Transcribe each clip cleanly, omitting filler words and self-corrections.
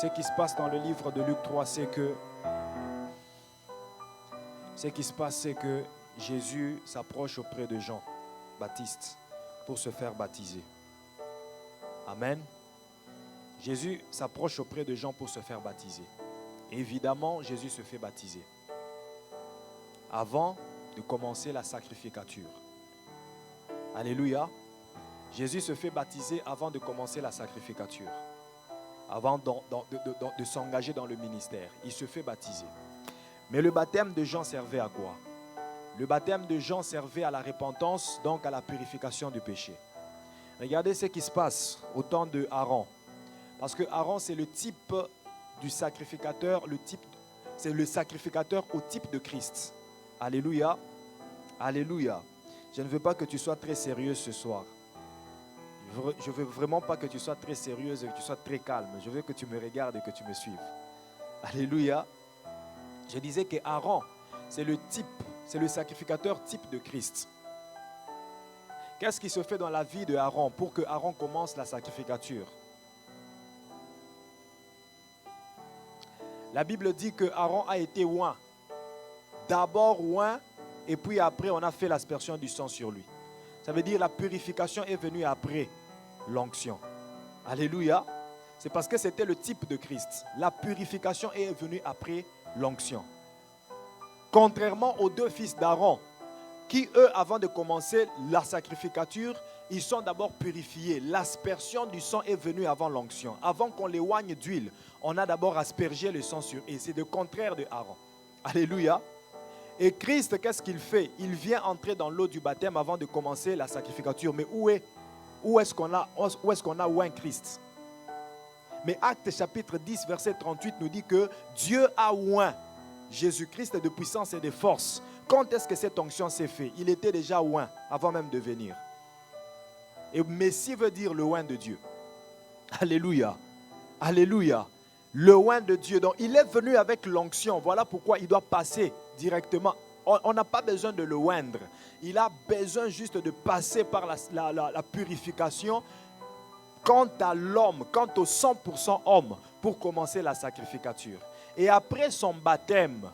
Ce qui se passe dans le livre de Luc 3, c'est que Jésus s'approche auprès de Jean Baptiste pour se faire baptiser. Amen. Jésus s'approche auprès de Jean pour se faire baptiser. Évidemment, Jésus se fait baptiser avant de commencer la sacrificature. Alléluia. Jésus se fait baptiser avant de commencer la sacrificature. Avant de s'engager dans le ministère. Il se fait baptiser. Mais le baptême de Jean servait à quoi? Le baptême de Jean servait à la repentance, donc à la purification du péché. Regardez ce qui se passe au temps de Aaron. Parce que Aaron, c'est le type du sacrificateur, c'est le sacrificateur au type de Christ. Alléluia. Alléluia. Je ne veux pas que tu sois très sérieux ce soir. Je ne veux vraiment pas que tu sois très sérieuse et que tu sois très calme. Je veux que tu me regardes et que tu me suives. Alléluia. Je disais que Aaron, c'est le sacrificateur type de Christ. Qu'est-ce qui se fait dans la vie de Aaron pour que Aaron commence la sacrificature? La Bible dit que Aaron a été oint. D'abord oint et puis après on a fait l'aspersion du sang sur lui. Ça veut dire la purification est venue après l'onction. Alléluia. C'est parce que c'était le type de Christ. La purification est venue après l'onction. Contrairement aux deux fils d'Aaron, qui eux, avant de commencer la sacrificature, ils sont d'abord purifiés. L'aspersion du sang est venue avant l'onction. Avant qu'on les oigne d'huile, on a d'abord aspergé le sang sur eux. C'est le contraire de Aaron. Alléluia. Et Christ, qu'est-ce qu'il fait? Il vient entrer dans l'eau du baptême avant de commencer la sacrificature. Mais où est-ce qu'on a oint Christ? Mais Actes chapitre 10, verset 38 nous dit que Dieu a oint Jésus-Christ de puissance et de force. Quand est-ce que cette onction s'est faite? Il était déjà oint avant même de venir. Et Messie veut dire le oint de Dieu. Alléluia. Alléluia. Le oint de Dieu. Donc il est venu avec l'onction. Voilà pourquoi il doit passer directement. On n'a pas besoin de le oindre. Il a besoin juste de passer par la purification quant à l'homme, quant au 100% homme, pour commencer la sacrificature. Et après son baptême,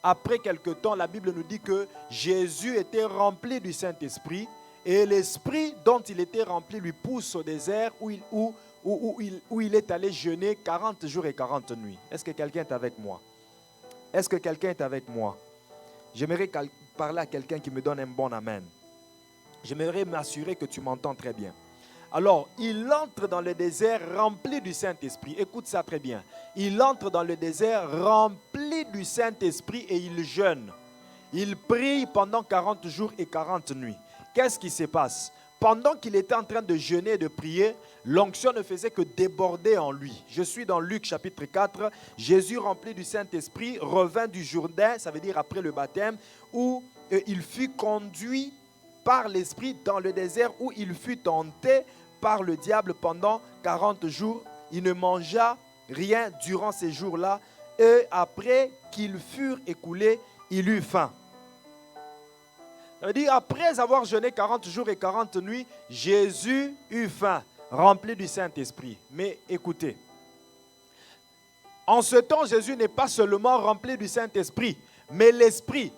après quelque temps, la Bible nous dit que Jésus était rempli du Saint-Esprit et l'Esprit dont il était rempli lui pousse au désert où il est allé jeûner 40 jours et 40 nuits. Est-ce que quelqu'un est avec moi? Est-ce que quelqu'un est avec moi? J'aimerais parler à quelqu'un qui me donne un bon amen. J'aimerais m'assurer que tu m'entends très bien. Alors, il entre dans le désert rempli du Saint-Esprit. Écoute ça très bien. Il entre dans le désert rempli du Saint-Esprit et il jeûne. Il prie pendant 40 jours et 40 nuits. Qu'est-ce qui se passe? Pendant qu'il était en train de jeûner et de prier, l'onction ne faisait que déborder en lui. Je suis dans Luc chapitre 4. Jésus rempli du Saint-Esprit revint du Jourdain, ça veut dire après le baptême, où il fut conduit par l'Esprit dans le désert où il fut tenté par le diable pendant 40 jours. Il ne mangea rien durant ces jours-là et après qu'ils furent écoulés, il eut faim. Ça veut dire après avoir jeûné 40 jours et 40 nuits, Jésus eut faim, rempli du Saint-Esprit. Mais écoutez, en ce temps, Jésus n'est pas seulement rempli du Saint-Esprit, mais l'Esprit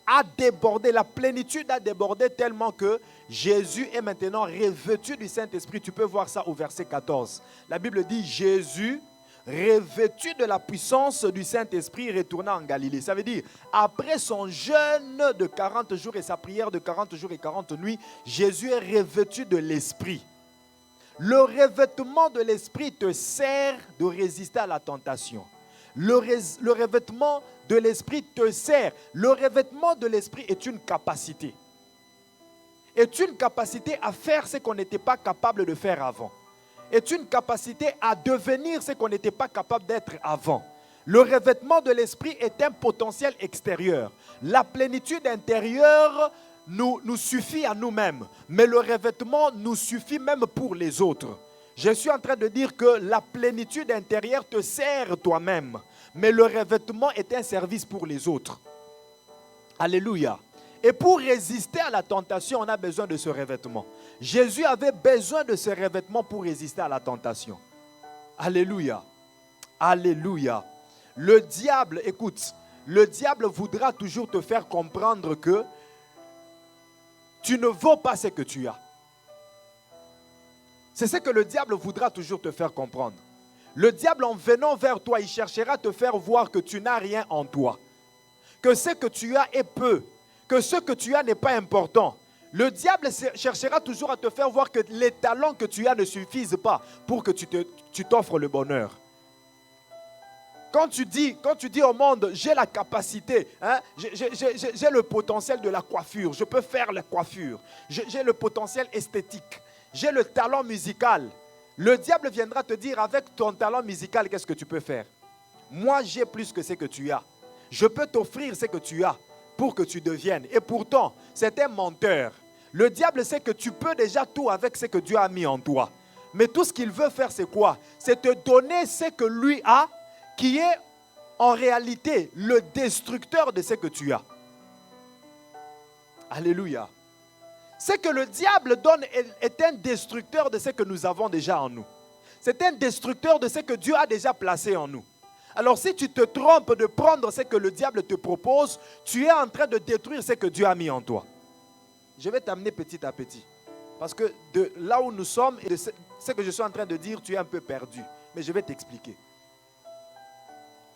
a débordé, la plénitude a débordé tellement que Jésus est maintenant revêtu du Saint-Esprit. Tu peux voir ça au verset 14. La Bible dit Jésus, revêtu de la puissance du Saint-Esprit, retourna en Galilée. Ça veut dire, après son jeûne de 40 jours et sa prière de 40 jours et 40 nuits, Jésus est revêtu de l'Esprit. Le revêtement de l'Esprit te sert de résister à la tentation. Le revêtement de l'Esprit te sert. Le revêtement de l'Esprit est une capacité. Est une capacité à faire ce qu'on n'était pas capable de faire avant. Est une capacité à devenir ce qu'on n'était pas capable d'être avant. Le revêtement de l'Esprit est un potentiel extérieur. La plénitude intérieure nous suffit à nous-mêmes. Mais le revêtement nous suffit même pour les autres. Je suis en train de dire que la plénitude intérieure te sert toi-même. Mais le revêtement est un service pour les autres. Alléluia. Et pour résister à la tentation, on a besoin de ce revêtement. Jésus avait besoin de ce revêtement pour résister à la tentation. Alléluia. Alléluia. Le diable, écoute, le diable voudra toujours te faire comprendre que tu ne vaux pas ce que tu as. C'est ce que le diable voudra toujours te faire comprendre. Le diable, en venant vers toi, il cherchera à te faire voir que tu n'as rien en toi. Que ce que tu as est peu. Que ce que tu as n'est pas important. Le diable cherchera toujours à te faire voir que les talents que tu as ne suffisent pas pour que tu t'offres le bonheur. Quand tu dis au monde, j'ai la capacité, hein, j'ai le potentiel de la coiffure, je peux faire la coiffure, j'ai le potentiel esthétique, j'ai le talent musical. Le diable viendra te dire, avec ton talent musical, qu'est-ce que tu peux faire? Moi, j'ai plus que ce que tu as. Je peux t'offrir ce que tu as pour que tu deviennes. Et pourtant, c'est un menteur. Le diable sait que tu peux déjà tout avec ce que Dieu a mis en toi. Mais tout ce qu'il veut faire, c'est quoi? C'est te donner ce que lui a, qui est en réalité le destructeur de ce que tu as. Alléluia. Ce que le diable donne est un destructeur de ce que nous avons déjà en nous. C'est un destructeur de ce que Dieu a déjà placé en nous. Alors si tu te trompes de prendre ce que le diable te propose, tu es en train de détruire ce que Dieu a mis en toi. Je vais t'amener petit à petit. Parce que de là où nous sommes et de ce que je suis en train de dire, tu es un peu perdu. Mais je vais t'expliquer.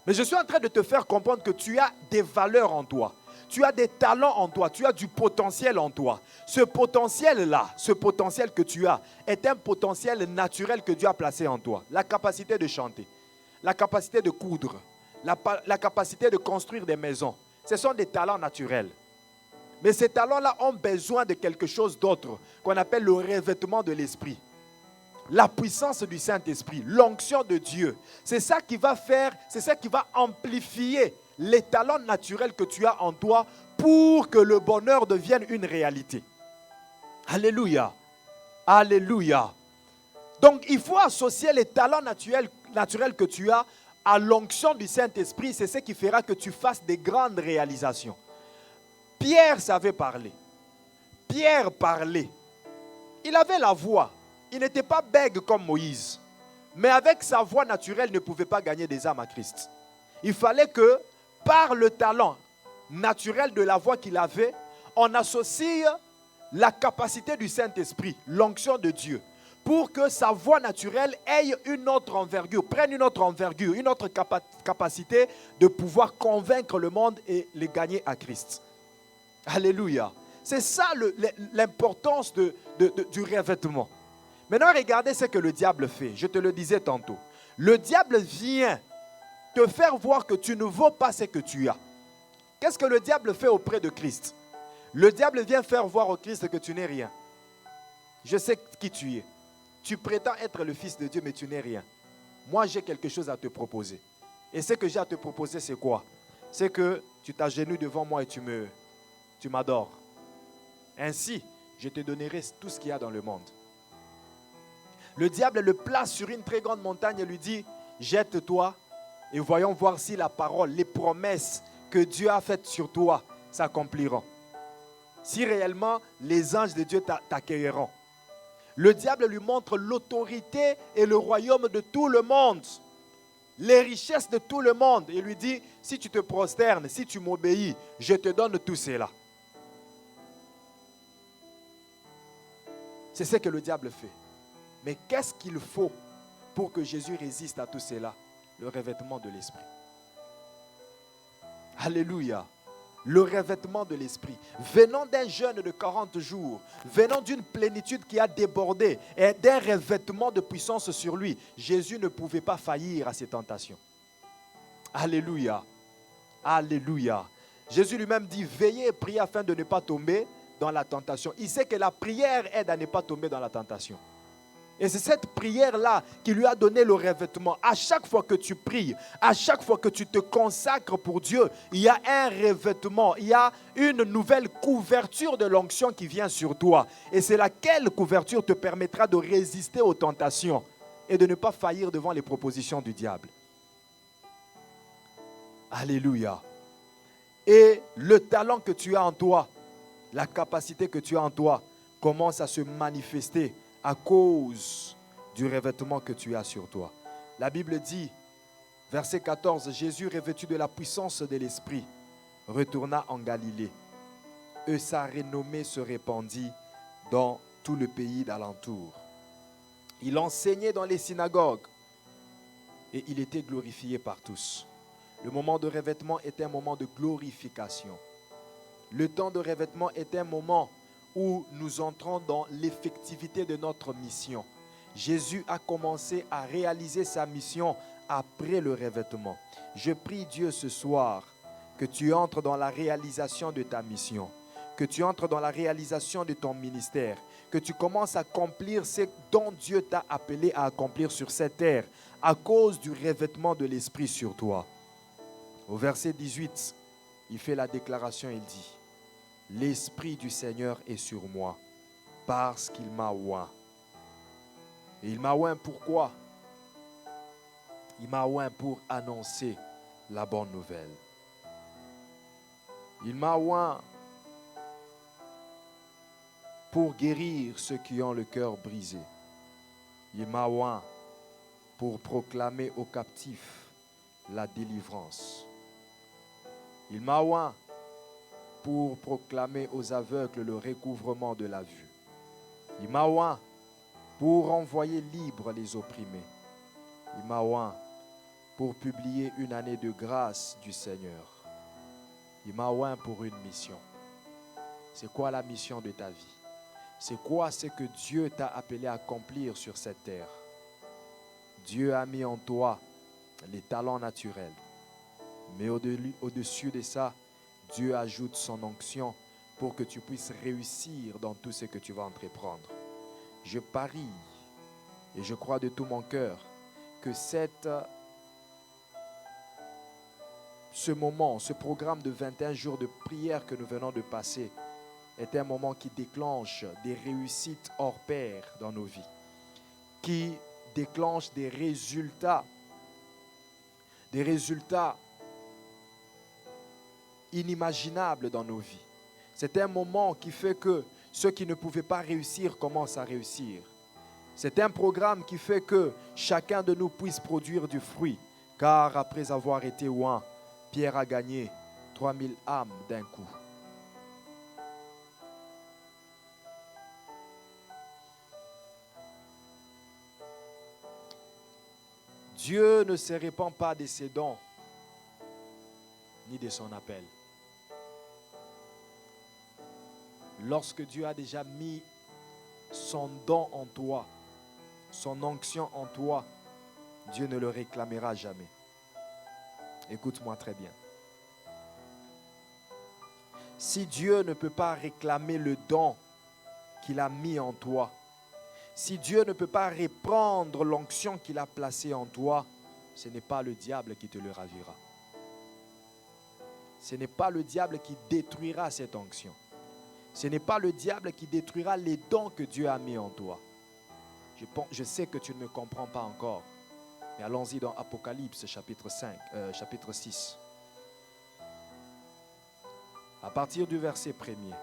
Mais je suis en train de te faire comprendre que tu as des valeurs en toi. Tu as des talents en toi. Tu as du potentiel en toi. Ce potentiel-là, ce potentiel que tu as, est un potentiel naturel que Dieu a placé en toi. La capacité de chanter, la capacité de coudre, la capacité de construire des maisons. Ce sont des talents naturels. Mais ces talents-là ont besoin de quelque chose d'autre qu'on appelle le revêtement de l'esprit. La puissance du Saint-Esprit, l'onction de Dieu. C'est ça qui va faire, c'est ça qui va amplifier les talents naturels que tu as en toi pour que le bonheur devienne une réalité. Alléluia. Alléluia. Donc il faut associer les talents naturels que tu as à l'onction du Saint-Esprit. C'est ce qui fera que tu fasses des grandes réalisations. Pierre savait parler. Pierre parlait. Il avait la voix. Il n'était pas bègue comme Moïse. Mais avec sa voix naturelle, il ne pouvait pas gagner des âmes à Christ. Il fallait que, par le talent naturel de la voix qu'il avait, on associe la capacité du Saint-Esprit, l'onction de Dieu, pour que sa voix naturelle ait une autre envergure, prenne une autre envergure, une autre capacité de pouvoir convaincre le monde et les gagner à Christ. Alléluia. C'est ça l'importance du revêtement. Maintenant, regardez ce que le diable fait. Je te le disais tantôt. Le diable vient te faire voir que tu ne vaux pas ce que tu as. Qu'est-ce que le diable fait auprès de Christ? Le diable vient faire voir au Christ que tu n'es rien. Je sais qui tu es. Tu prétends être le Fils de Dieu, mais tu n'es rien. Moi, j'ai quelque chose à te proposer. Et ce que j'ai à te proposer, c'est quoi? C'est que tu t'agenouilles devant moi et tu m'adores. Ainsi, je te donnerai tout ce qu'il y a dans le monde. Le diable le place sur une très grande montagne et lui dit, jette-toi et voyons voir si la parole, les promesses que Dieu a faites sur toi s'accompliront. Si réellement les anges de Dieu t'accueilleront. Le diable lui montre l'autorité et le royaume de tout le monde, les richesses de tout le monde. Et lui dit, si tu te prosternes, si tu m'obéis, je te donne tout cela. C'est ce que le diable fait. Mais qu'est-ce qu'il faut pour que Jésus résiste à tout cela? Le revêtement de l'esprit. Alléluia. Le revêtement de l'esprit. Venant d'un jeûne de 40 jours, venant d'une plénitude qui a débordé et d'un revêtement de puissance sur lui, Jésus ne pouvait pas faillir à ses tentations. Alléluia. Alléluia. Jésus lui-même dit, veillez et priez afin de ne pas tomber dans la tentation. Il sait que la prière aide à ne pas tomber dans la tentation. Et c'est cette prière-là qui lui a donné le revêtement. À chaque fois que tu pries, à chaque fois que tu te consacres pour Dieu, il y a un revêtement, il y a une nouvelle couverture de l'onction qui vient sur toi. Et c'est laquelle couverture te permettra de résister aux tentations et de ne pas faillir devant les propositions du diable. Alléluia. Et le talent que tu as en toi, la capacité que tu as en toi, commence à se manifester à cause du revêtement que tu as sur toi. La Bible dit Verset 14, Jésus, revêtu de la puissance de l'Esprit, retourna en Galilée. Et sa renommée se répandit dans tout le pays d'alentour. Il enseignait dans les synagogues et il était glorifié par tous. Le moment de revêtement était un moment de glorification. Le temps de revêtement est un moment où nous entrons dans l'effectivité de notre mission. Jésus a commencé à réaliser sa mission après le revêtement. Je prie Dieu ce soir que tu entres dans la réalisation de ta mission, que tu entres dans la réalisation de ton ministère, que tu commences à accomplir ce dont Dieu t'a appelé à accomplir sur cette terre à cause du revêtement de l'Esprit sur toi. Au verset 18, il fait la déclaration, il dit: l'Esprit du Seigneur est sur moi parce qu'il m'a oint. Et il m'a oint pourquoi? Il m'a oint pour annoncer la bonne nouvelle. Il m'a oint pour guérir ceux qui ont le cœur brisé. Il m'a oint pour proclamer aux captifs la délivrance. Il m'a oint pour proclamer aux aveugles le recouvrement de la vue. Il m'a oint pour envoyer libres les opprimés. Il m'a oint pour publier une année de grâce du Seigneur. Il m'a oint pour une mission. C'est quoi la mission de ta vie? C'est quoi ce que Dieu t'a appelé à accomplir sur cette terre? Dieu a mis en toi les talents naturels. Mais au-dessus de ça, Dieu ajoute son onction pour que tu puisses réussir dans tout ce que tu vas entreprendre. Je parie et je crois de tout mon cœur que ce moment, ce programme de 21 jours de prière que nous venons de passer est un moment qui déclenche des réussites hors pair dans nos vies, qui déclenche des résultats inimaginables dans nos vies. C'est un moment qui fait que ceux qui ne pouvaient pas réussir commencent à réussir. C'est un programme qui fait que chacun de nous puisse produire du fruit, car après avoir été oint, Pierre a gagné 3000 âmes d'un coup. Dieu ne se répand pas de ses dons, ni de son appel. Lorsque Dieu a déjà mis son don en toi, son onction en toi, Dieu ne le réclamera jamais. Écoute-moi très bien. Si Dieu ne peut pas réclamer le don qu'il a mis en toi, si Dieu ne peut pas reprendre l'onction qu'il a placée en toi, ce n'est pas le diable qui te le ravira. Ce n'est pas le diable qui détruira cette onction. Ce n'est pas le diable qui détruira les dons que Dieu a mis en toi. Je sais que tu ne me comprends pas encore. Mais allons-y dans Apocalypse chapitre 6. À partir du verset 1er,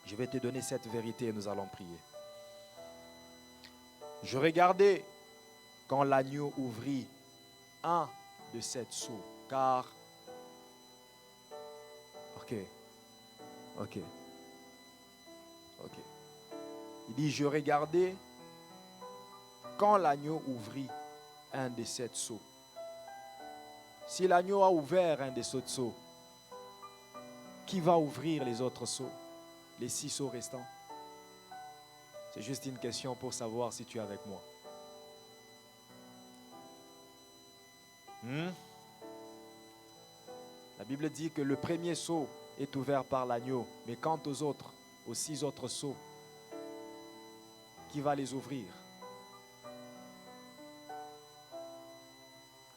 je vais te donner cette vérité et nous allons prier. Je regardais quand l'agneau ouvrit un de ces sceaux, car... Ok. Il dit, je regardais quand l'agneau ouvrit un des 7 sceaux. Si l'agneau a ouvert un des sceaux, qui va ouvrir les autres sceaux, les 6 sceaux restants? C'est juste une question pour savoir si tu es avec moi. La Bible dit que le premier sceau est ouvert par l'agneau, mais quant aux autres, aux 6 autres sceaux, qui va les ouvrir?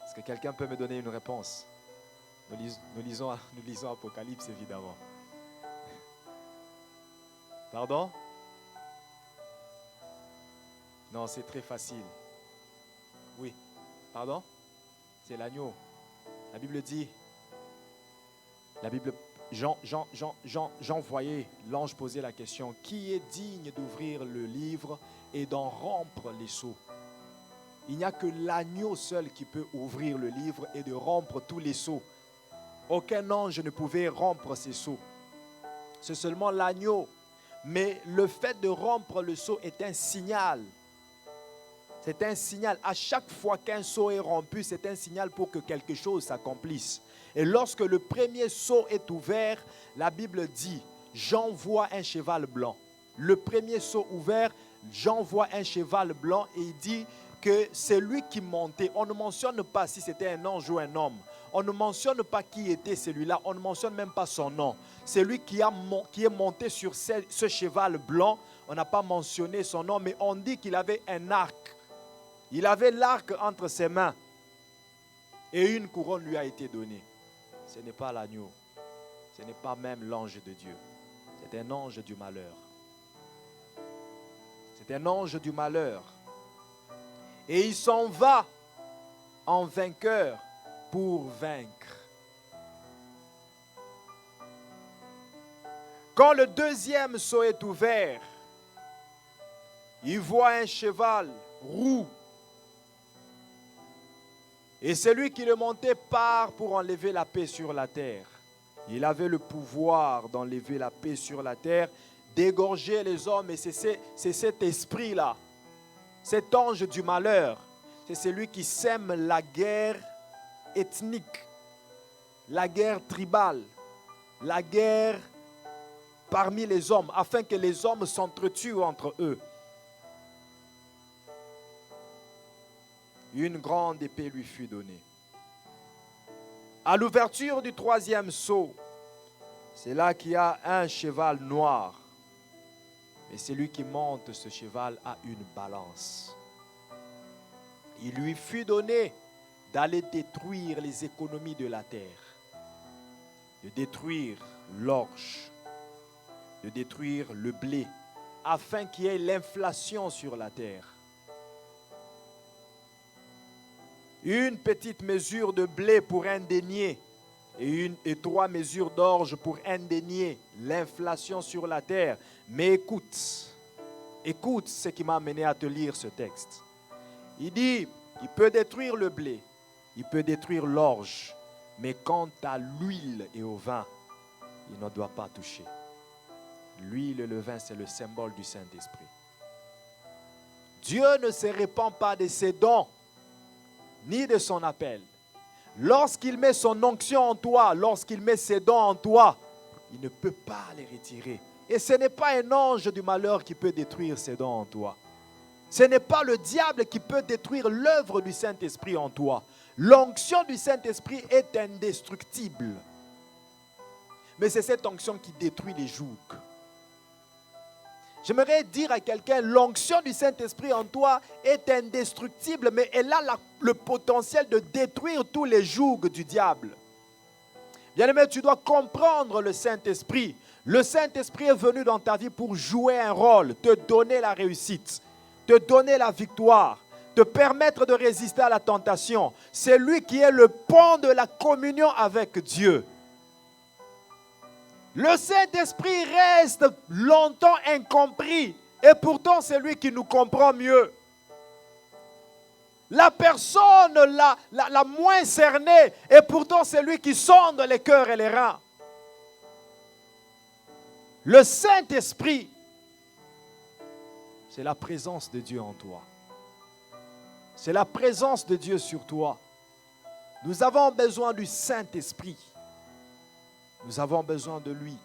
Est-ce que quelqu'un peut me donner une réponse? Nous lisons Apocalypse, évidemment. Pardon? Non, c'est très facile. Oui. Pardon? C'est l'agneau. La Bible dit, Jean voyait l'ange poser la question, qui est digne d'ouvrir le livre et d'en rompre les sceaux? Il n'y a que l'agneau seul qui peut ouvrir le livre et de rompre tous les sceaux. Aucun ange ne pouvait rompre ces sceaux. C'est seulement l'agneau. Mais le fait de rompre le sceau est un signal. C'est un signal. À chaque fois qu'un sceau est rompu, c'est un signal pour que quelque chose s'accomplisse. Et lorsque le premier sceau est ouvert, la Bible dit, j'envoie un cheval blanc. Le premier sceau ouvert, j'envoie un cheval blanc et il dit que c'est lui qui montait. On ne mentionne pas si c'était un ange ou un homme. On ne mentionne pas qui était celui-là. On ne mentionne même pas son nom. C'est lui qui est monté sur ce cheval blanc. On n'a pas mentionné son nom, mais on dit qu'il avait un arc. Il avait l'arc entre ses mains. Et une couronne lui a été donnée. Ce n'est pas l'agneau. Ce n'est pas même l'ange de Dieu. C'est un ange du malheur. C'est un ange du malheur. Et il s'en va en vainqueur pour vaincre. Quand le deuxième sceau est ouvert, il voit un cheval roux. Et celui qui le montait part pour enlever la paix sur la terre. Il avait le pouvoir d'enlever la paix sur la terre, d'égorger les hommes. Et c'est cet esprit-là, cet ange du malheur. C'est celui qui sème la guerre ethnique, la guerre tribale, la guerre parmi les hommes, afin que les hommes s'entretuent entre eux. Une grande épée lui fut donnée. À l'ouverture du troisième sceau, c'est là qu'il y a un cheval noir. Et celui qui monte ce cheval a une balance. Il lui fut donné d'aller détruire les économies de la terre, de détruire l'orge, de détruire le blé, afin qu'il y ait l'inflation sur la terre. Une petite mesure de blé pour un denier et 3 mesures d'orge pour un denier, l'inflation sur la terre. Mais écoute ce qui m'a amené à te lire ce texte. Il dit, il peut détruire le blé, il peut détruire l'orge, mais quant à l'huile et au vin, il ne doit pas toucher. L'huile et le vin, c'est le symbole du Saint-Esprit. Dieu ne se répand pas de ses dons, ni de son appel. Lorsqu'il met son onction en toi, lorsqu'il met ses dons en toi, il ne peut pas les retirer. Et ce n'est pas un ange du malheur qui peut détruire ses dons en toi. Ce n'est pas le diable qui peut détruire l'œuvre du Saint-Esprit en toi. L'onction du Saint-Esprit est indestructible. Mais c'est cette onction qui détruit les jougs. J'aimerais dire à quelqu'un, l'onction du Saint-Esprit en toi est indestructible, mais elle a le potentiel de détruire tous les jougs du diable. Bien-aimé, tu dois comprendre le Saint-Esprit. Le Saint-Esprit est venu dans ta vie pour jouer un rôle, te donner la réussite, te donner la victoire, te permettre de résister à la tentation. C'est lui qui est le pont de la communion avec Dieu. Le Saint-Esprit reste longtemps incompris et pourtant c'est lui qui nous comprend mieux. La personne la moins cernée et pourtant c'est lui qui sonde les cœurs et les reins. Le Saint-Esprit, c'est la présence de Dieu en toi. C'est la présence de Dieu sur toi. Nous avons besoin du Saint-Esprit. Nous avons besoin de lui.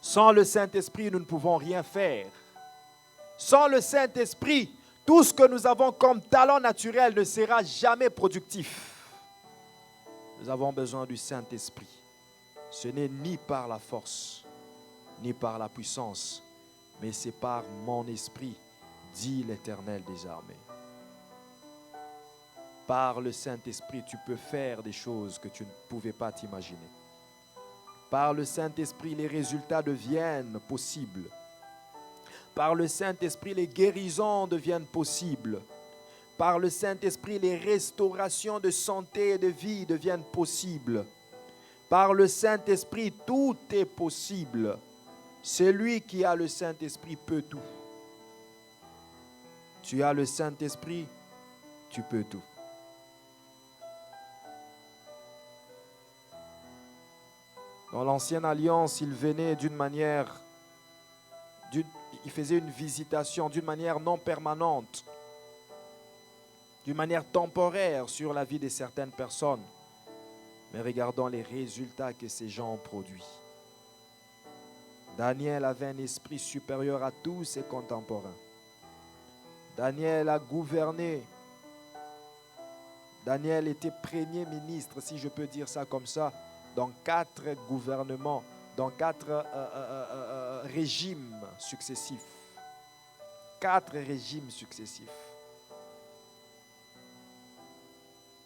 Sans le Saint-Esprit, nous ne pouvons rien faire. Sans le Saint-Esprit, tout ce que nous avons comme talent naturel ne sera jamais productif. Nous avons besoin du Saint-Esprit. Ce n'est ni par la force, ni par la puissance, mais c'est par mon esprit, dit l'Éternel des armées. Par le Saint-Esprit, tu peux faire des choses que tu ne pouvais pas t'imaginer. Par le Saint-Esprit, les résultats deviennent possibles. Par le Saint-Esprit, les guérisons deviennent possibles. Par le Saint-Esprit, les restaurations de santé et de vie deviennent possibles. Par le Saint-Esprit, tout est possible. Celui qui a le Saint-Esprit peut tout. Tu as le Saint-Esprit, tu peux tout. Dans l'ancienne alliance, il venait d'une manière, il faisait une visitation d'une manière non permanente, d'une manière temporaire sur la vie de certaines personnes. Mais regardons les résultats que ces gens ont produits. Daniel avait un esprit supérieur à tous ses contemporains. Daniel a gouverné. Daniel était premier ministre, si je peux dire ça comme ça, dans 4 gouvernements, dans 4 régimes successifs. 4 régimes successifs.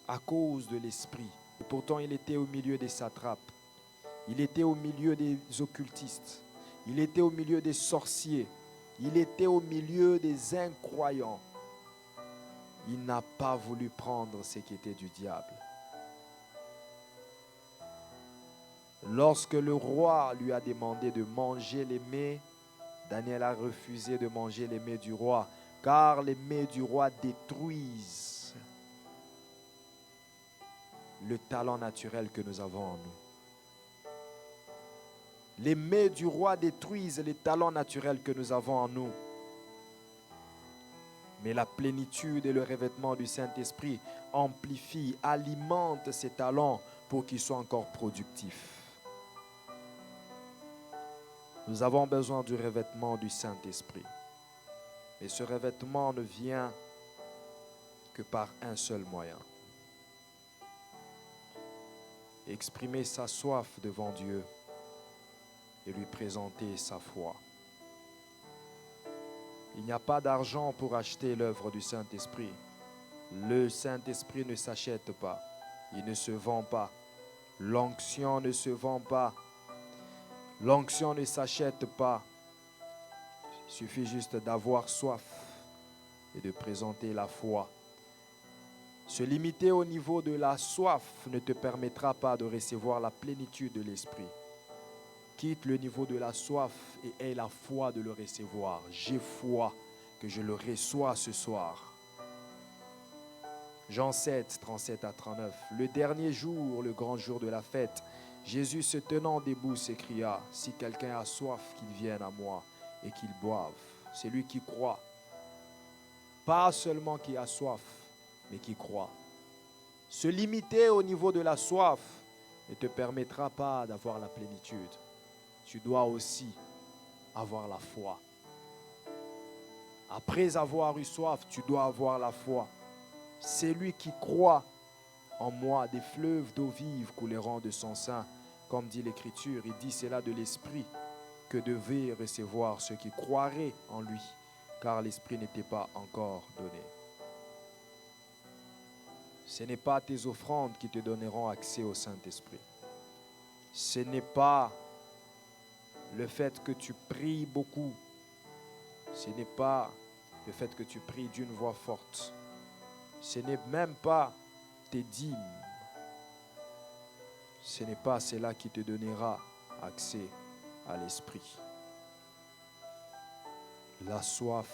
À cause de l'esprit. Et pourtant, il était au milieu des satrapes. Il était au milieu des occultistes. Il était au milieu des sorciers. Il était au milieu des incroyants. Il n'a pas voulu prendre ce qui était du diable. Lorsque le roi lui a demandé de manger les mets, Daniel a refusé de manger les mets du roi, car les mets du roi détruisent le talent naturel que nous avons en nous. Les mets du roi détruisent les talents naturels que nous avons en nous. Mais la plénitude et le revêtement du Saint-Esprit amplifient, alimentent ces talents pour qu'ils soient encore productifs. Nous avons besoin du revêtement du Saint-Esprit. Et ce revêtement ne vient que par un seul moyen. Exprimer sa soif devant Dieu et lui présenter sa foi. Il n'y a pas d'argent pour acheter l'œuvre du Saint-Esprit. Le Saint-Esprit ne s'achète pas. Il ne se vend pas. L'onction ne se vend pas. L'onction ne s'achète pas. Il suffit juste d'avoir soif et de présenter la foi. Se limiter au niveau de la soif ne te permettra pas de recevoir la plénitude de l'Esprit. Quitte le niveau de la soif et aie la foi de le recevoir. J'ai foi que je le reçois ce soir. Jean 7, 37 à 39. Le dernier jour, le grand jour de la fête, Jésus se tenant debout s'écria, « Si quelqu'un a soif, qu'il vienne à moi et qu'il boive. » C'est lui qui croit. Pas seulement qui a soif, mais qui croit. Se limiter au niveau de la soif ne te permettra pas d'avoir la plénitude. Tu dois aussi avoir la foi. Après avoir eu soif, tu dois avoir la foi. C'est lui qui croit en moi, des fleuves d'eau vive couleront de son sein. Comme dit l'Écriture, il dit c'est là de l'Esprit que devaient recevoir ceux qui croiraient en lui, car l'Esprit n'était pas encore donné. Ce n'est pas tes offrandes qui te donneront accès au Saint-Esprit. Ce n'est pas le fait que tu pries beaucoup. Ce n'est pas le fait que tu pries d'une voix forte. Ce n'est même pas tes dîmes. Ce n'est pas cela qui te donnera accès à l'Esprit. La soif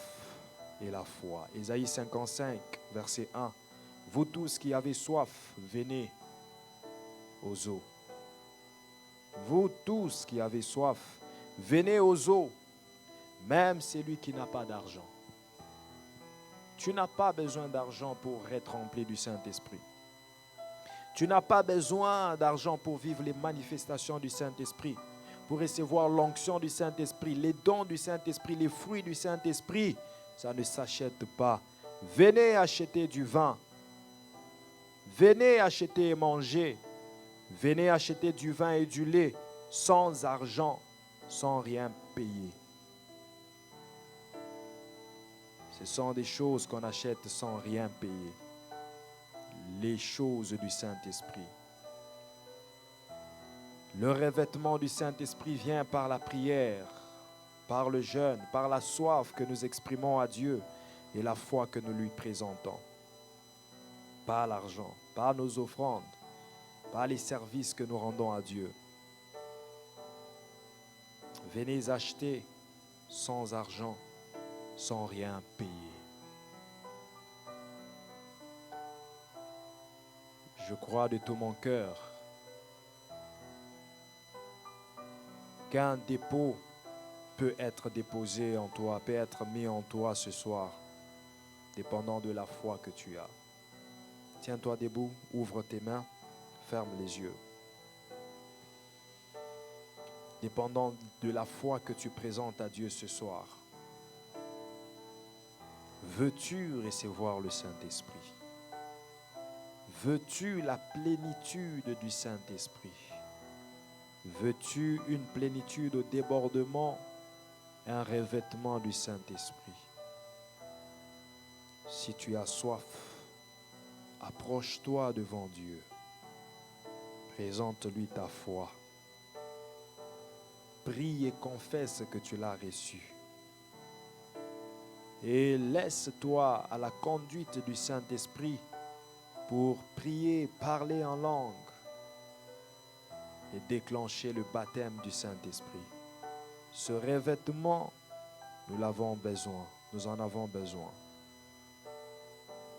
et la foi. Ésaïe 55, verset 1. Vous tous qui avez soif, venez aux eaux. Vous tous qui avez soif, venez aux eaux. Même celui qui n'a pas d'argent. Tu n'as pas besoin d'argent pour être rempli du Saint-Esprit. Tu n'as pas besoin d'argent pour vivre les manifestations du Saint-Esprit, pour recevoir l'onction du Saint-Esprit, les dons du Saint-Esprit, les fruits du Saint-Esprit. Ça ne s'achète pas. Venez acheter du vin. Venez acheter et manger. Venez acheter du vin et du lait sans argent, sans rien payer. Ce sont des choses qu'on achète sans rien payer. Les choses du Saint-Esprit. Le revêtement du Saint-Esprit vient par la prière, par le jeûne, par la soif que nous exprimons à Dieu et la foi que nous lui présentons. Pas l'argent, pas nos offrandes, pas les services que nous rendons à Dieu. Venez acheter sans argent, sans rien payer. Je crois de tout mon cœur qu'un dépôt peut être déposé en toi, peut être mis en toi ce soir, dépendant de la foi que tu as. Tiens-toi debout, ouvre tes mains, ferme les yeux. Dépendant de la foi que tu présentes à Dieu ce soir, veux-tu recevoir le Saint-Esprit? Veux-tu la plénitude du Saint-Esprit? Veux-tu une plénitude au débordement, un revêtement du Saint-Esprit? Si tu as soif, approche-toi devant Dieu. Présente-lui ta foi. Prie et confesse que tu l'as reçu. Et laisse-toi à la conduite du Saint-Esprit pour prier, parler en langue et déclencher le baptême du Saint-Esprit. Ce revêtement, nous l'avons besoin, nous en avons besoin.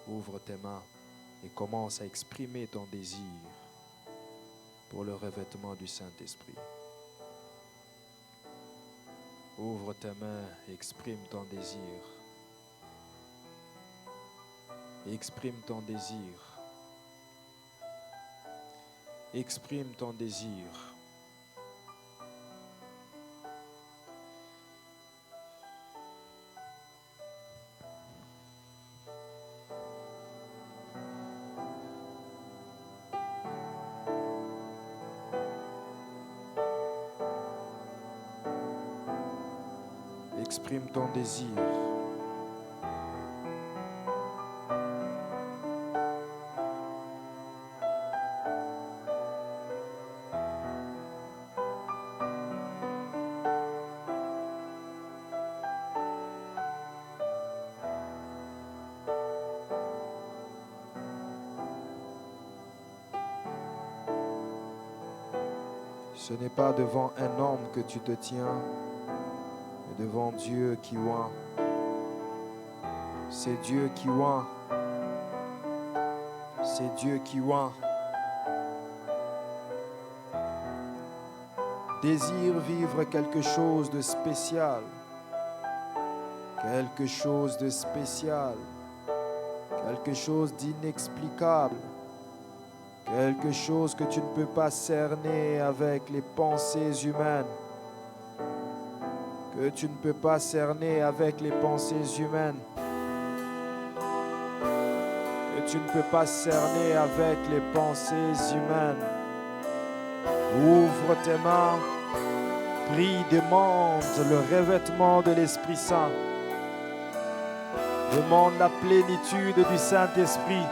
Ouvre tes mains et commence à exprimer ton désir pour le revêtement du Saint-Esprit. Ouvre tes mains et exprime ton désir. Exprime ton désir. Exprime ton désir. Exprime ton désir. Ce n'est pas devant un homme que tu te tiens, mais devant Dieu qui oint. C'est Dieu qui oint. C'est Dieu qui oint. Désire vivre quelque chose de spécial. Quelque chose de spécial. Quelque chose d'inexplicable. Quelque chose que tu ne peux pas cerner avec les pensées humaines. Que tu ne peux pas cerner avec les pensées humaines. Que tu ne peux pas cerner avec les pensées humaines. Ouvre tes mains. Prie, demande le revêtement de l'Esprit Saint. Demande la plénitude du Saint-Esprit.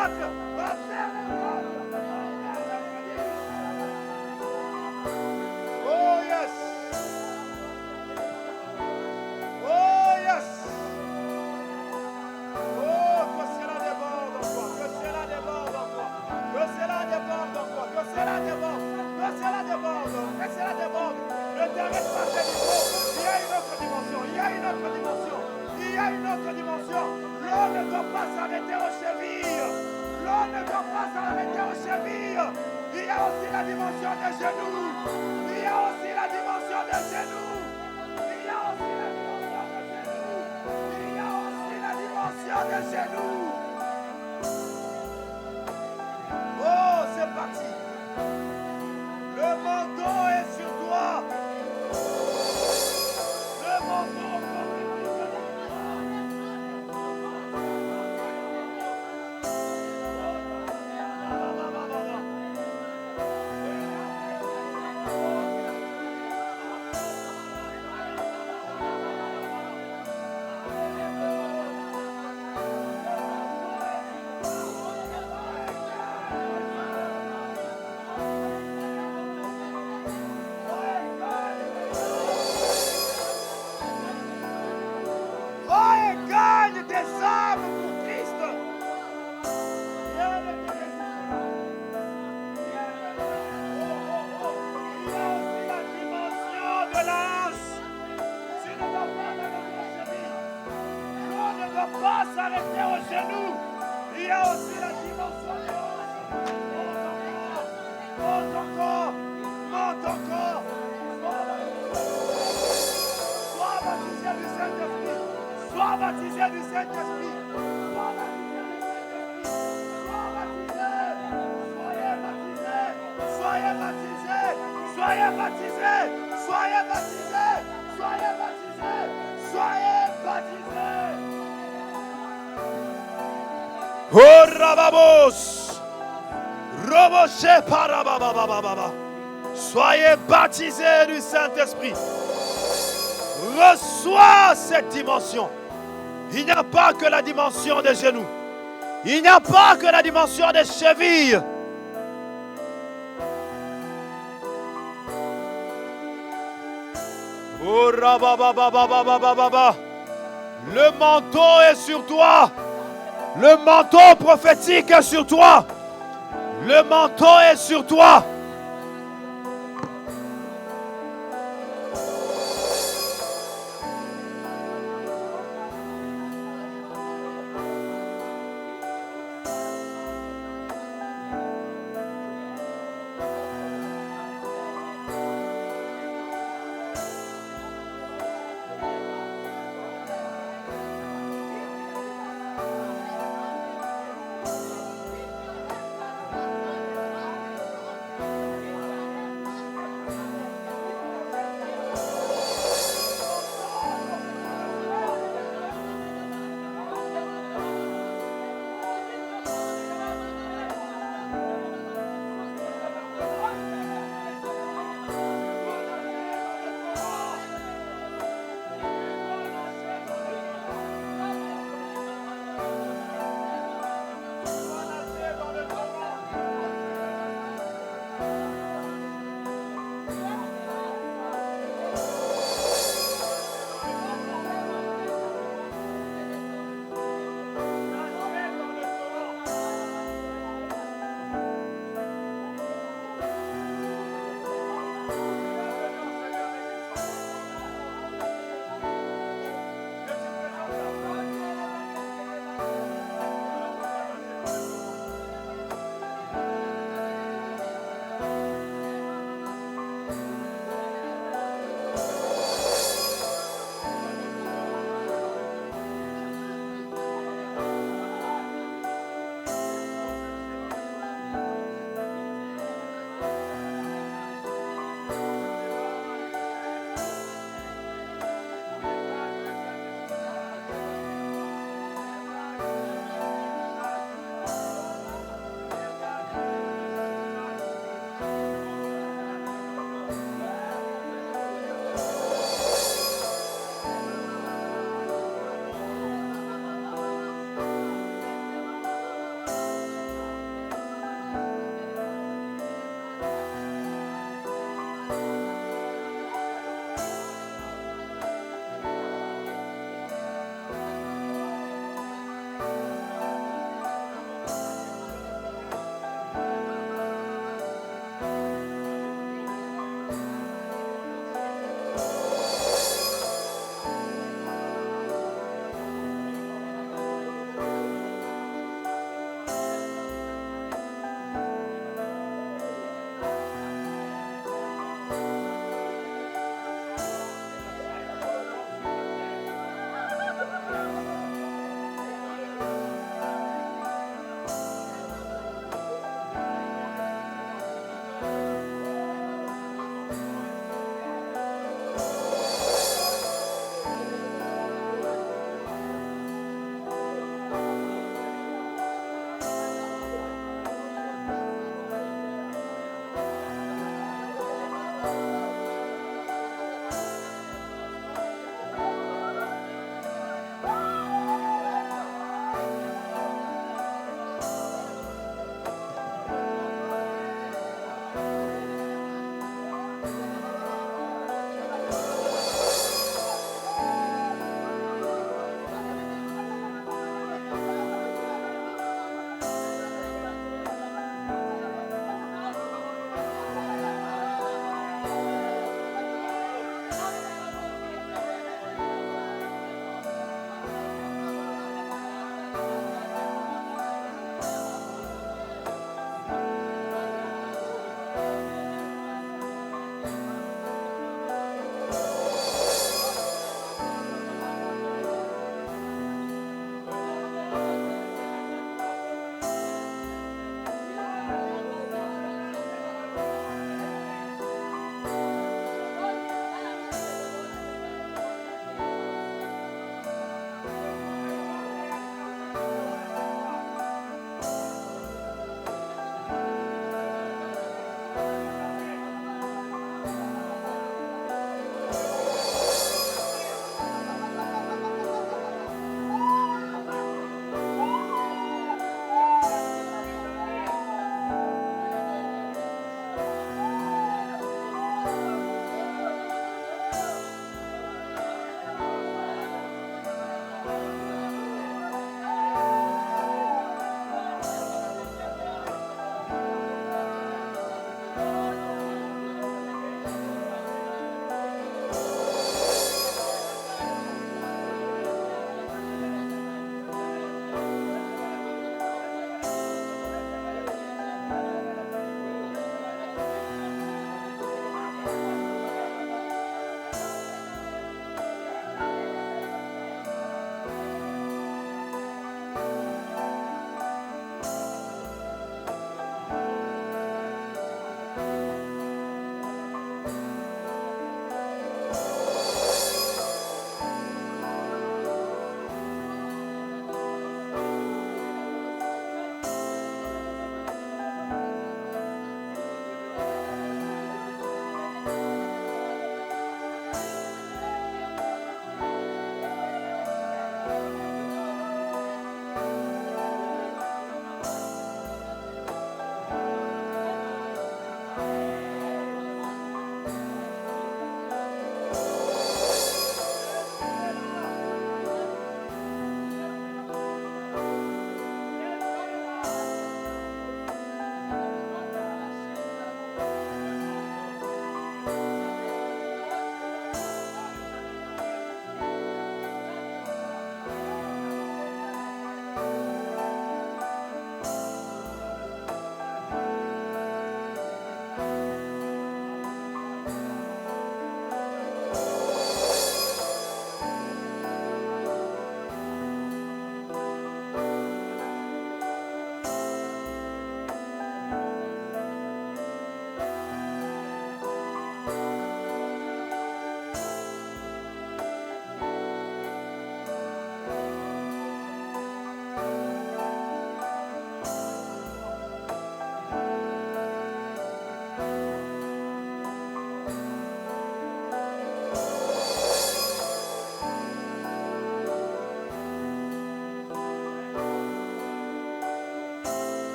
miracles. Observe les miracles. Oh yes. Oh yes. Oh, que cela déborde en toi. Que cela déborde en toi. Que cela déborde en toi. Que cela déborde. Que cela déborde. Que cela déborde. Ne t'arrête pas à ce niveau. Il y a une autre dimension. Il y a une autre dimension. Il y a une autre dimension. L'eau ne doit pas s'arrêter aux chevilles. L'eau ne doit pas s'arrêter aux chevilles. Il y a aussi la dimension des genoux. Il y a aussi la dimension des genoux. Il y a aussi la dimension des genoux. Il y a aussi la dimension des genoux. Oh, c'est parti. Le manteau est sur toi. Le manteau s'arrêter aux genoux. Il y a aussi la dimension de l'ange. Monte encore. Monte encore. Sois baptisé du Saint-Esprit. Sois baptisé du Saint-Esprit. Sois baptisé du Saint-Esprit. Sois baptisé. Soyez baptisé. Soyez baptisé. Soyez baptisé. Soyez baptisé. Soyez baptisé. Soyez baptisé. Oh Rababos, Roboche Parababababa. Soyez baptisés du Saint-Esprit. Reçois cette dimension. Il n'y a pas que la dimension des genoux. Il n'y a pas que la dimension des chevilles. Oh Rababababababa. Le manteau est sur toi. Le manteau prophétique est sur toi. Le manteau est sur toi.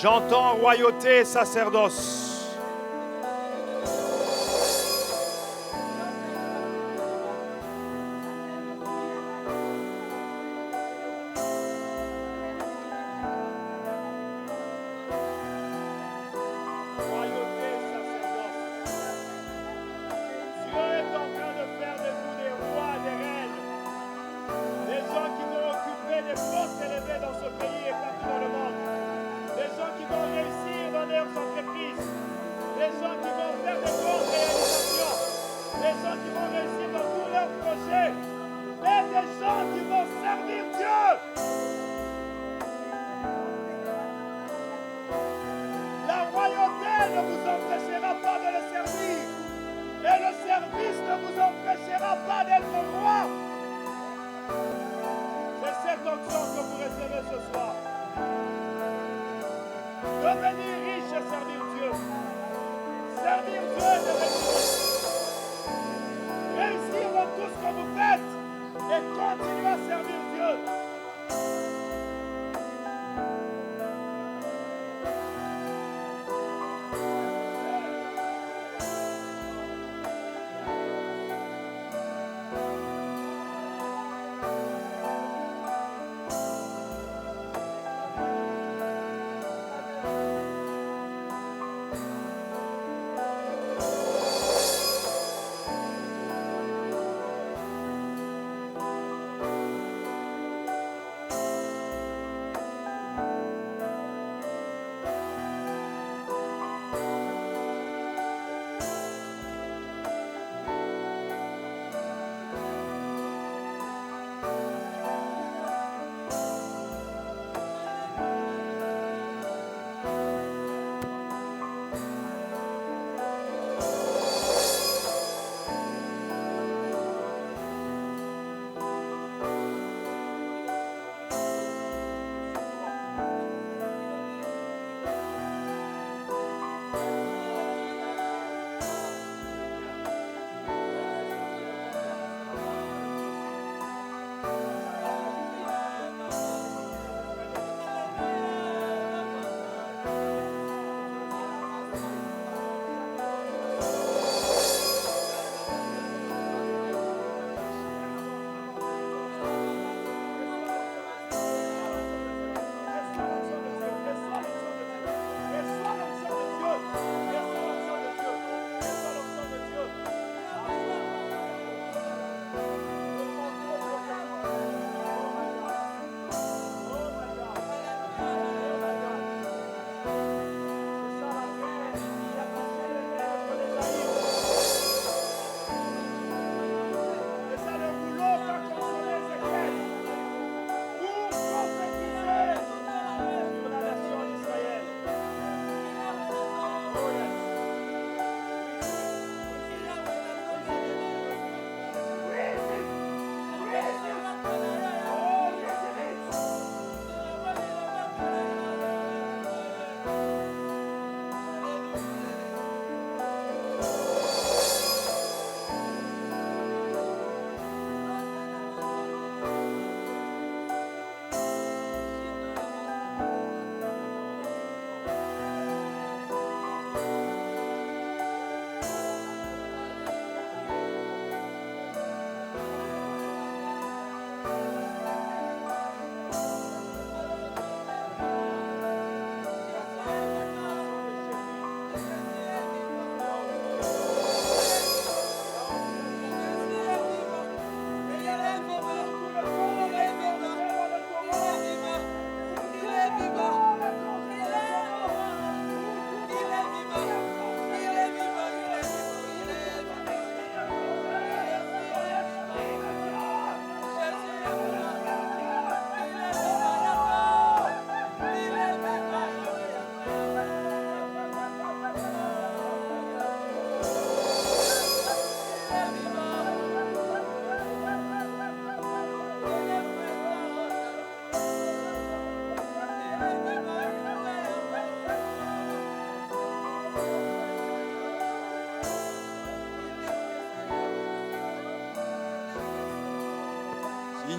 J'entends royauté et sacerdoce.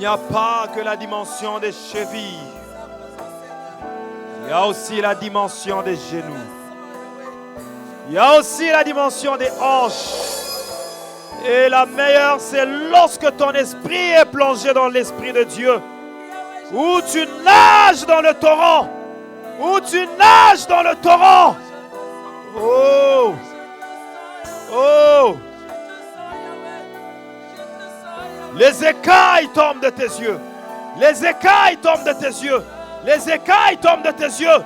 Il n'y a pas que la dimension des chevilles. Il Il y a aussi la dimension des genoux. Il y a aussi la dimension des hanches. Et la meilleure, c'est lorsque ton esprit est plongé dans l'esprit de Dieu. Où tu nages dans le torrent. Où tu nages dans le torrent. Oh. Oh. Les écailles tombent de tes yeux. Les écailles tombent de tes yeux. Les écailles tombent de tes yeux.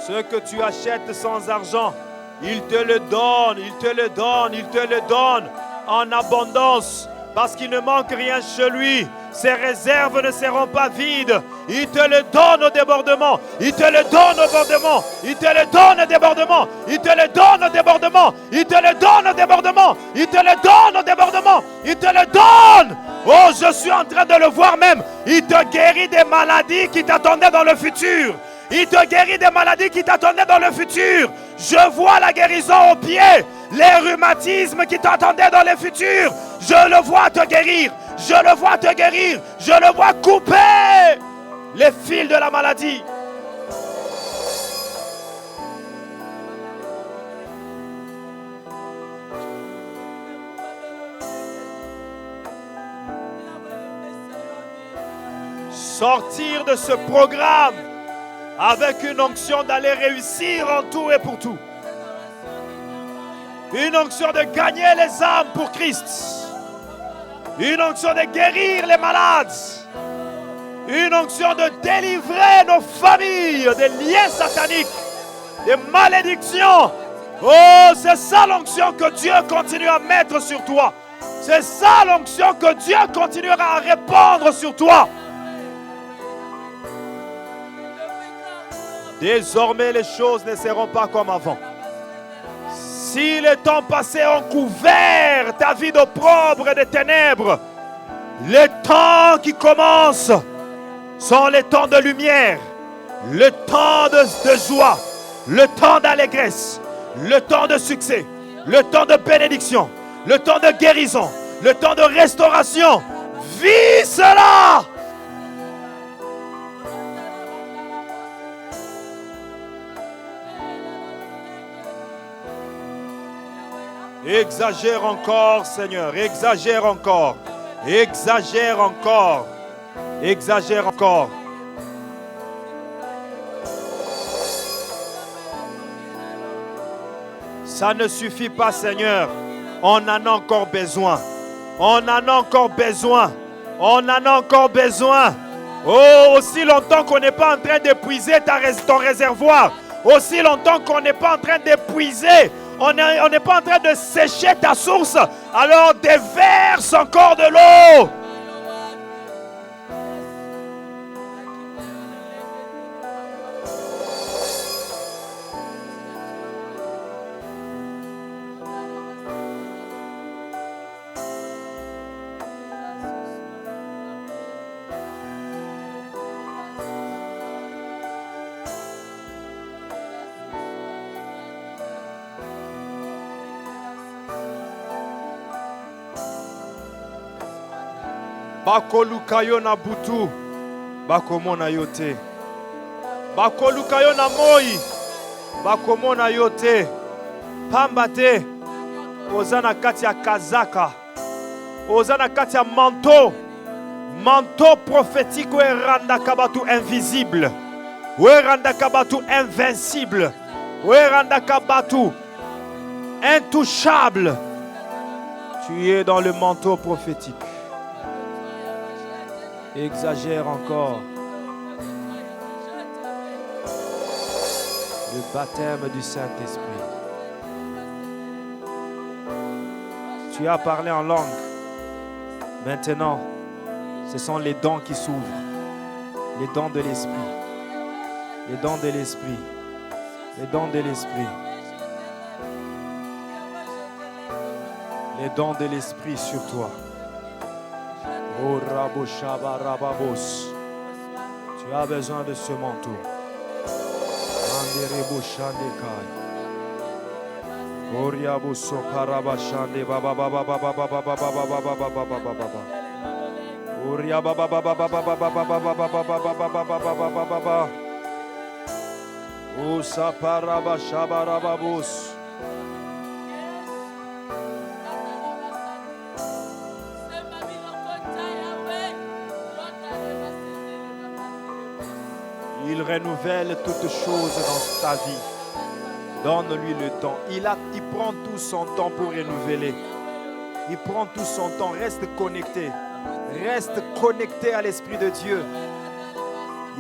Ce que tu achètes sans argent, il te le donne, il te le donne, il te le donne en abondance, parce qu'il ne manque rien chez lui. Ses réserves ne seront pas vides. Il te le donne au débordement. Il te le donne au débordement. Il te le donne au débordement. Il te le donne au débordement. Il te le donne au débordement. Il te le donne au débordement. Il te le donne. Oh, je suis en train de le voir même. Il te guérit des maladies qui t'attendaient dans le futur. Il te guérit des maladies qui t'attendaient dans le futur. Je vois la guérison au pied. Les rhumatismes qui t'attendaient dans le futur. Je le vois te guérir. Je le vois te guérir. Je le vois couper les fils de la maladie. Sortir de ce programme avec une onction d'aller réussir en tout et pour tout. Une onction de gagner les âmes pour Christ. Une onction de guérir les malades. Une onction de délivrer nos familles des liens sataniques, des malédictions. Oh, c'est ça l'onction que Dieu continue à mettre sur toi. C'est ça l'onction que Dieu continuera à répandre sur toi. Désormais, les choses ne seront pas comme avant. Si les temps passés ont couvert ta vie d'opprobre et de ténèbres, les temps qui commencent sont les temps de lumière, le temps de joie, le temps d'allégresse, le temps de succès, le temps de bénédiction, le temps de guérison, le temps de restauration. Vis cela! Exagère encore, Seigneur. Exagère encore. Exagère encore. Exagère encore. Ça ne suffit pas, Seigneur. On en a encore besoin. On en a encore besoin. On en a encore besoin. Oh, aussi longtemps qu'on n'est pas en train d'épuiser ton réservoir. Aussi longtemps qu'on n'est pas en train d'épuiser. On n'est pas en train de sécher ta source. Alors déverse encore de l'eau. Bakolukayo na butu, bakomona yote. Bakolukayo na moi, bakomona yote. Pambate, ozana kati ya kazaka, ozana kati ya manteau, manteau prophétique ou randa kabatu invisible, ou randa kabatu invincible, ou randa kabatu intouchable. Tu es dans le manteau prophétique. Exagère encore. Le baptême du Saint-Esprit. Tu as parlé en langue. Maintenant, ce sont les dons qui s'ouvrent. Les dons de l'Esprit. Les dons de l'Esprit. Les dons de l'Esprit. Les dons de l'Esprit sur toi. Oh Rabo Shaba Rababos. Tu as besoin de ce manteau. Anderebo Shandekai. Oriabo Sokaraba Shande Baba Baba Baba Baba Baba Baba Baba Baba Baba. Oriaba Baba Baba Baba Baba Baba Baba Baba Baba Baba. O Saparaba Shaba Rababos. Il renouvelle toutes choses dans ta vie. Donne-lui le temps. Il prend tout son temps pour renouveler. Il prend tout son temps. Reste connecté. Reste connecté à l'Esprit de Dieu.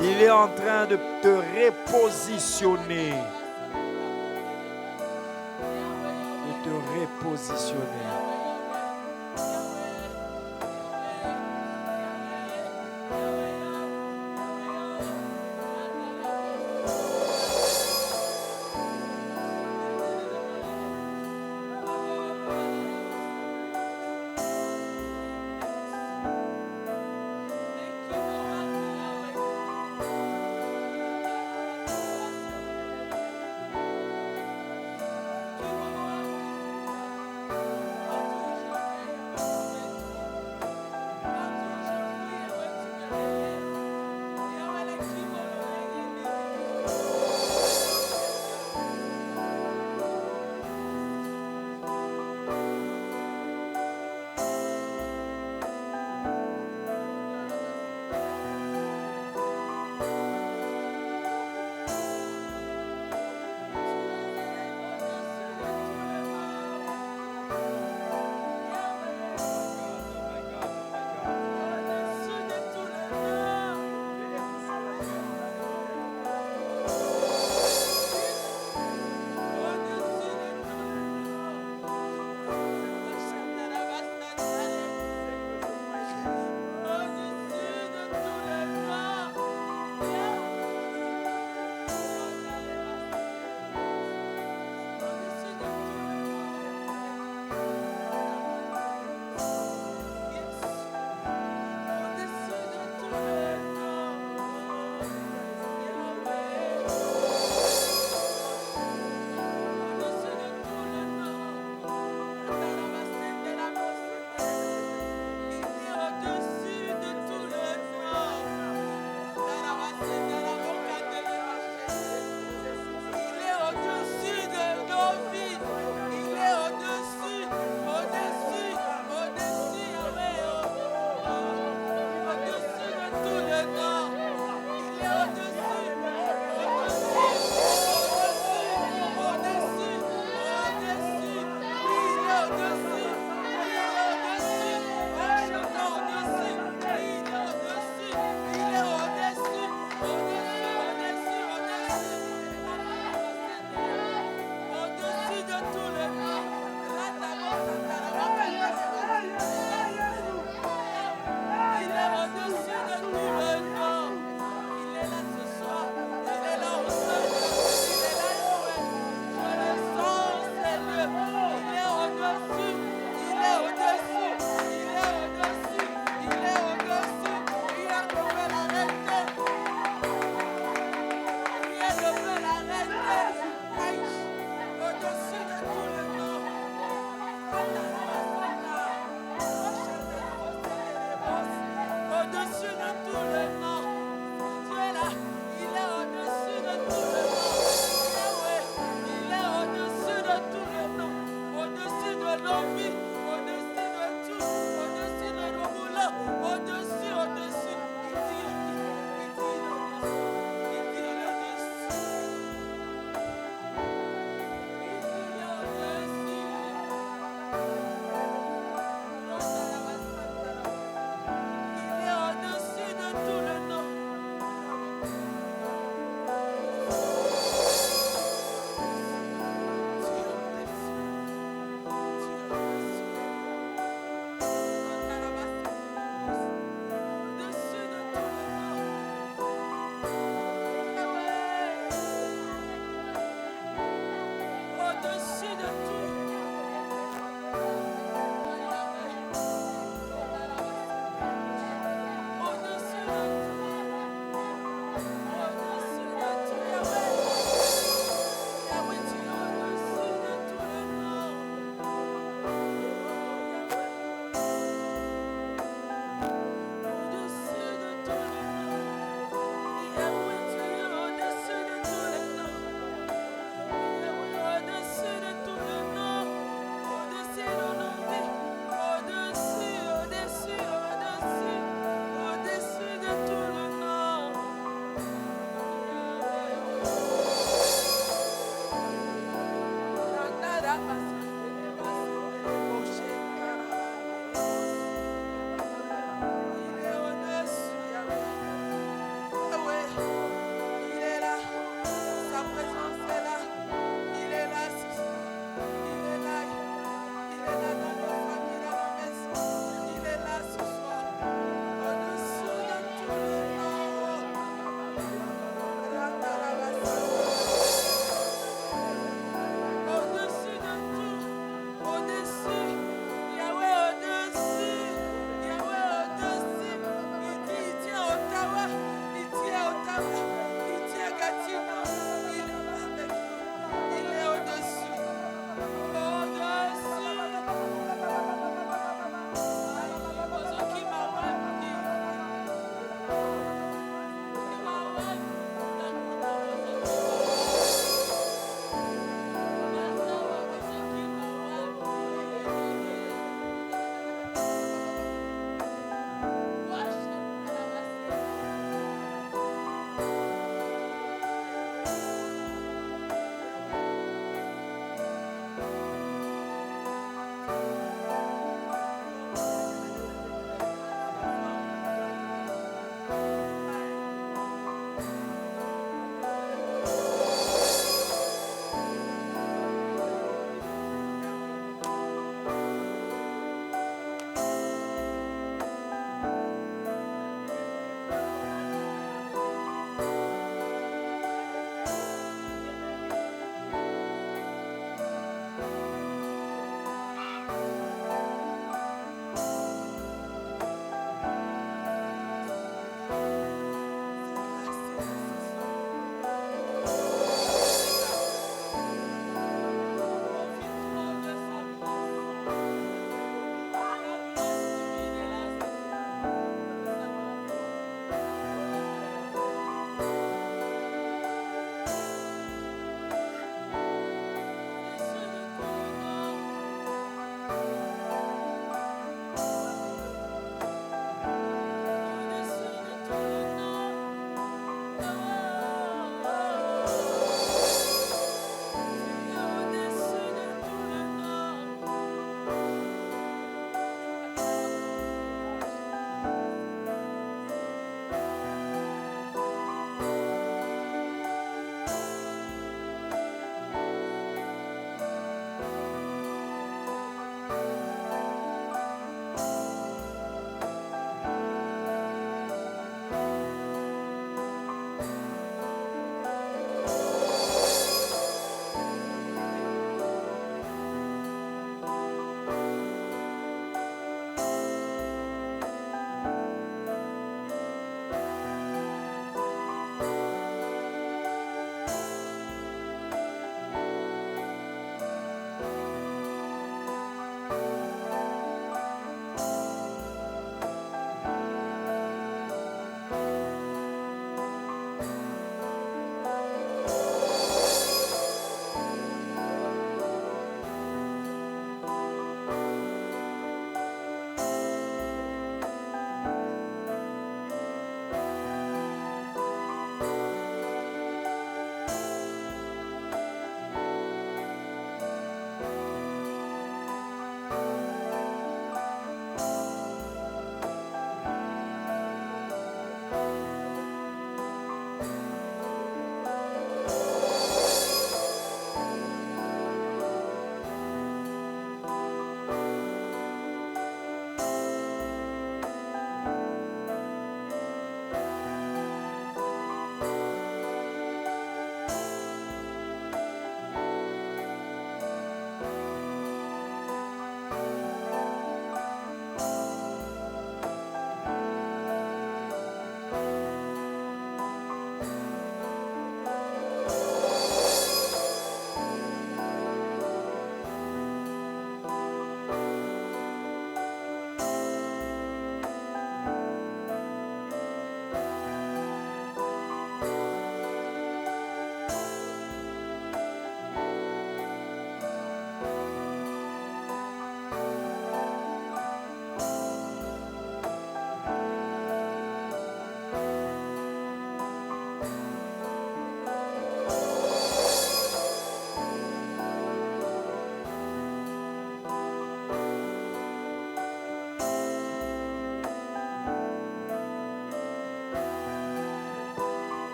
Il est en train de te repositionner. De te repositionner.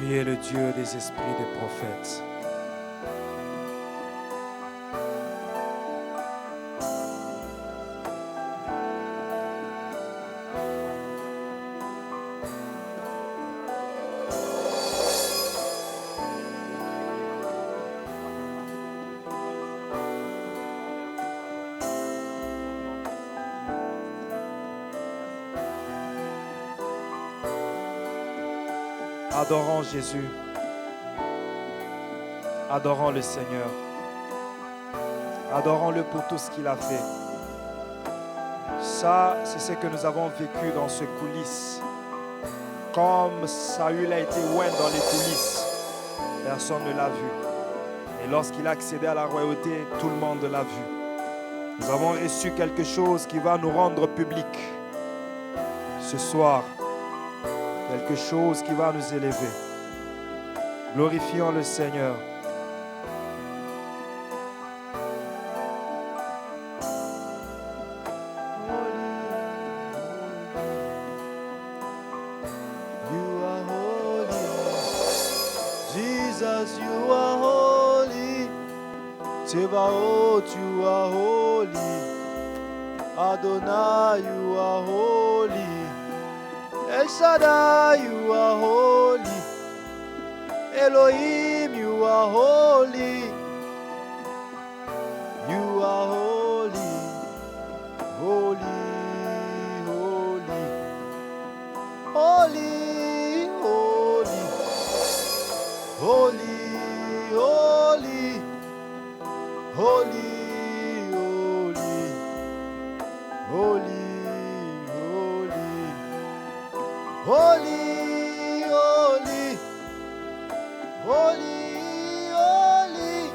Priez le Dieu des esprits des prophètes. Adorons Jésus. Adorons le Seigneur. Adorons-le pour tout ce qu'il a fait. Ça, c'est ce que nous avons vécu dans ce coulisses. Comme Saül a été oint dans les coulisses, personne ne l'a vu. Et lorsqu'il a accédé à la royauté, tout le monde l'a vu. Nous avons reçu quelque chose qui va nous rendre public ce soir. Quelque chose qui va nous élever. Glorifions le Seigneur. You are holy. Jesus, you are holy. Tsebaoth, you are holy. Adonai, you are holy. El Shaddai, you are holy. Elohim, you are holy. You are holy. Holy, holy. Holy, holy. Holy, holy. Holy, holy. Holy, holy. Holy, holy, holy, holy.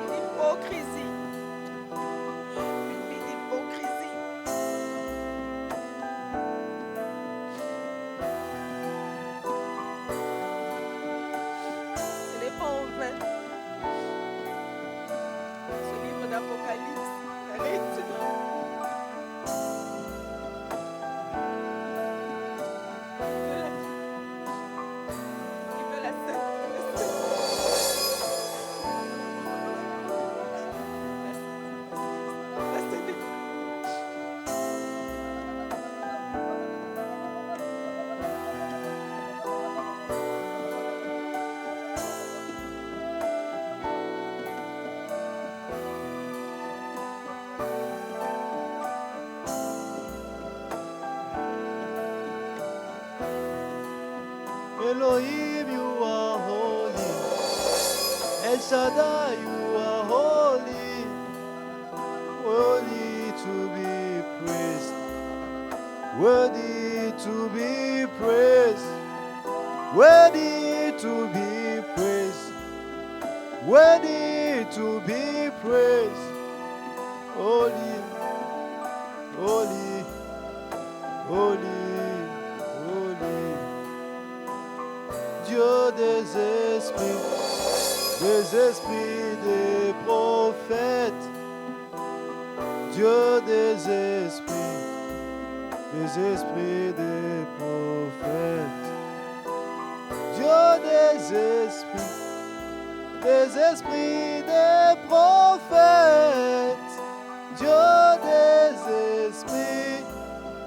L'hypocrisie. Une hypocrisie. Ce n'est pas en vain. Ce livre d'Apocalypse, la lecture. Il veut la Elohim, you are holy. El Shaddai, you are holy. Worthy to be praised. Worthy to be praised. Worthy to be praised. Worthy to be praised. Holy, holy, holy, holy. Dieu des esprits des prophètes. Dieu des esprits des prophètes. Dieu des esprits des prophètes. Dieu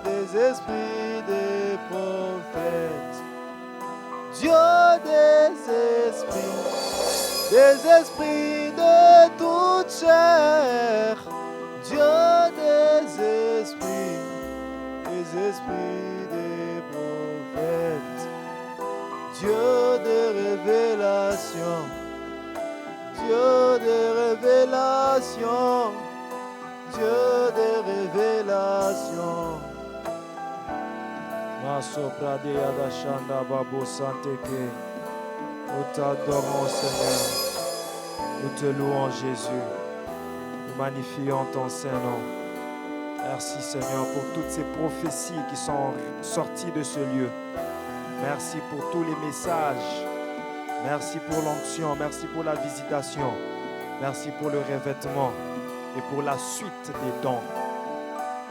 des esprits des prophètes. Dieu des esprits de toute chair. Dieu des esprits des prophètes. Dieu des révélations. Dieu des révélations. Dieu des révélations. Masoprade Adashanda Babo Santeke. Nous t'adorons, Seigneur. Nous te louons, Jésus. Nous magnifions ton Saint-Nom. Merci, Seigneur, pour toutes ces prophéties qui sont sorties de ce lieu. Merci pour tous les messages. Merci pour l'onction. Merci pour la visitation. Merci pour le revêtement et pour la suite des dons.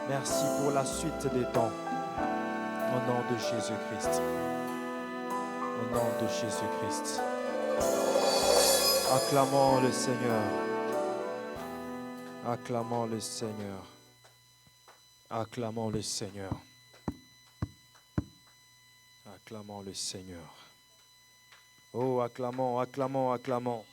Merci pour la suite des dons. Au nom de Jésus-Christ. Au nom de Jésus-Christ. Acclamons le Seigneur. Acclamons le Seigneur. Acclamons le Seigneur. Acclamons le Seigneur. Oh, acclamons, acclamons, acclamons.